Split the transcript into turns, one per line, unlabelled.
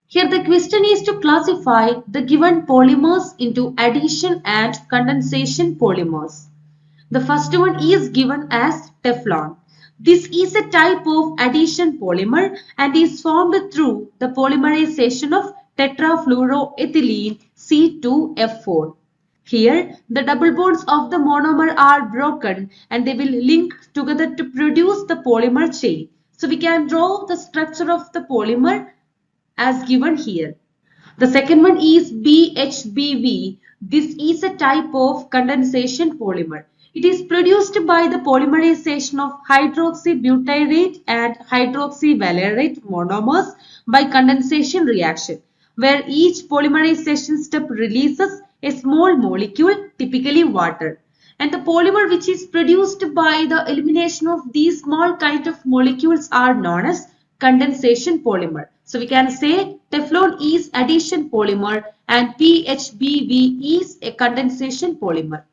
Here the question is to classify the given polymers into addition and condensation polymers. The first one is given as Teflon. This is a type of addition polymer and is formed through the polymerization of tetrafluoroethylene C2F4. Here, the double bonds of the monomer are broken and they will link together to produce the polymer chain. So we can draw the structure of the polymer as given here. The second one is BHBV. This is a type of condensation polymer. It is produced by the polymerization of hydroxybutyrate and hydroxyvalerate monomers by condensation reaction, where each polymerization step releases a small molecule, typically water. And the polymer which is produced by the elimination of these small kind of molecules are known as condensation polymer. So we can say Teflon is addition polymer and PHBV is a condensation polymer.